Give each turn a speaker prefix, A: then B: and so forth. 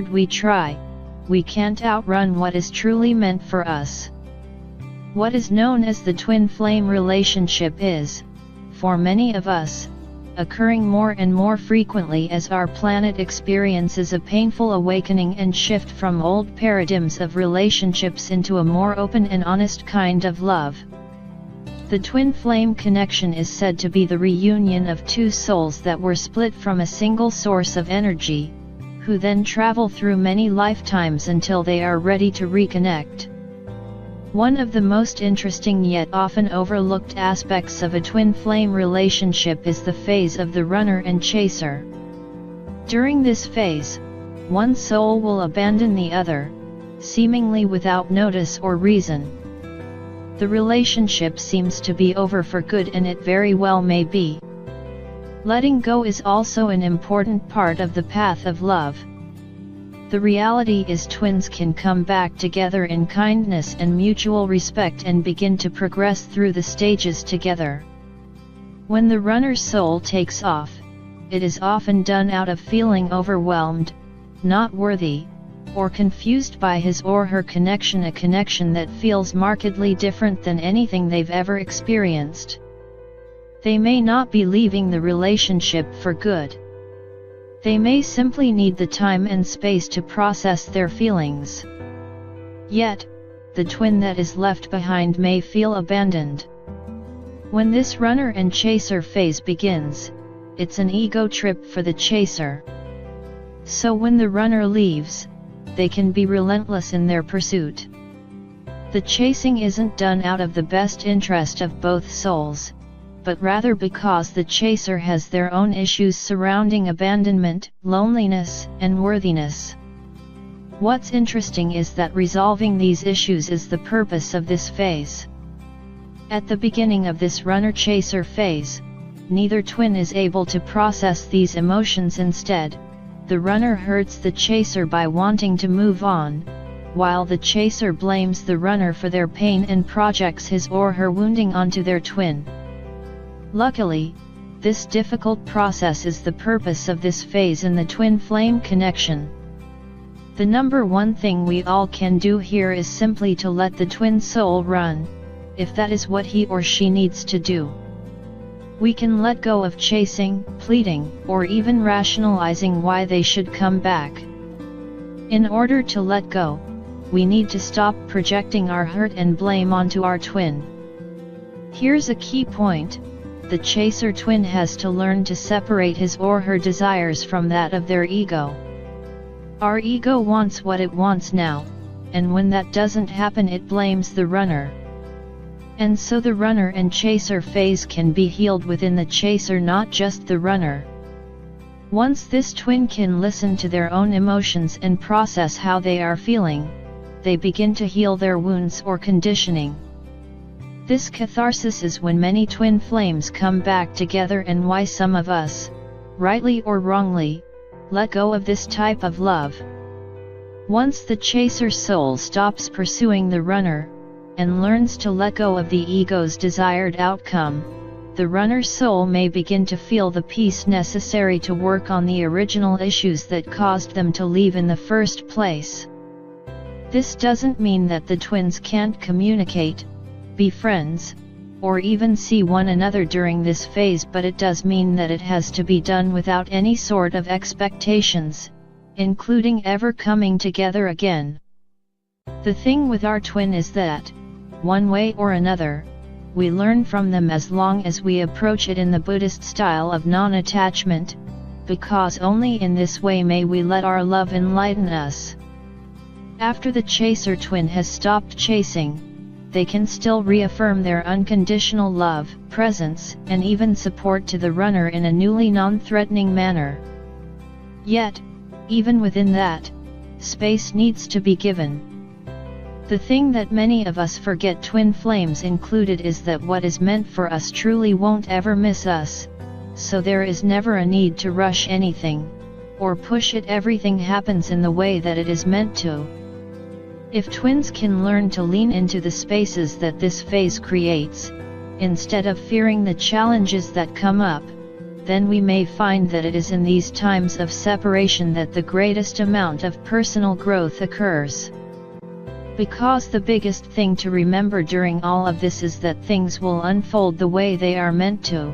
A: we try, we can't outrun what is truly meant for us. What is known as the twin flame relationship is, for many of us, occurring more and more frequently as our planet experiences a painful awakening and shift from old paradigms of relationships into a more open and honest kind of love. The twin flame connection is said to be the reunion of two souls that were split from a single source of energy, who then travel through many lifetimes until they are ready to reconnect. One of the most interesting yet often overlooked aspects of a twin flame relationship is the phase of the runner and chaser. During this phase, one soul will abandon the other, seemingly without notice or reason. The relationship seems to be over for good, and it very well may be. Letting go is also an important part of the path of love. The reality is twins can come back together in kindness and mutual respect and begin to progress through the stages together. When the runner's soul takes off, it is often done out of feeling overwhelmed, not worthy, or confused by his or her connection, a connection that feels markedly different than anything they've ever experienced. They may not be leaving the relationship for good. They may simply need the time and space to process their feelings. Yet, the twin that is left behind may feel abandoned. When this runner and chaser phase begins, it's an ego trip for the chaser. So when the runner leaves, they can be relentless in their pursuit. The chasing isn't done out of the best interest of both souls, but rather because the chaser has their own issues surrounding abandonment, loneliness, and worthiness. What's interesting is that resolving these issues is the purpose of this phase. At the beginning of this runner-chaser phase, neither twin is able to process these emotions. Instead, the runner hurts the chaser by wanting to move on, while the chaser blames the runner for their pain and projects his or her wounding onto their twin. Luckily, this difficult process is the purpose of this phase in the twin flame connection. The number one thing we all can do here is simply to let the twin soul run, if that is what he or she needs to do. We can let go of chasing, pleading, or even rationalizing why they should come back. In order to let go, we need to stop projecting our hurt and blame onto our twin. Here's a key point. The chaser twin has to learn to separate his or her desires from that of their ego. Our ego wants what it wants now, and when that doesn't happen, it blames the runner. And so the runner and chaser phase can be healed within the chaser, not just the runner. Once this twin can listen to their own emotions and process how they are feeling, they begin to heal their wounds or conditioning. This catharsis is when many twin flames come back together, and why some of us, rightly or wrongly, let go of this type of love. Once the chaser soul stops pursuing the runner, and learns to let go of the ego's desired outcome, the runner's soul may begin to feel the peace necessary to work on the original issues that caused them to leave in the first place. This doesn't mean that the twins can't communicate, be friends, or even see one another during this phase, but it does mean that it has to be done without any sort of expectations, including ever coming together again. The thing with our twin is that, one way or another, we learn from them as long as we approach it in the Buddhist style of non-attachment, because only in this way may we let our love enlighten us. After the chaser twin has stopped chasing, they can still reaffirm their unconditional love, presence, and even support to the runner in a newly non-threatening manner. Yet, even within that, space needs to be given. The thing that many of us forget, twin flames included, is that what is meant for us truly won't ever miss us, so there is never a need to rush anything, or push it. Everything happens in the way that it is meant to. If twins can learn to lean into the spaces that this phase creates, instead of fearing the challenges that come up, then we may find that it is in these times of separation that the greatest amount of personal growth occurs. Because the biggest thing to remember during all of this is that things will unfold the way they are meant to.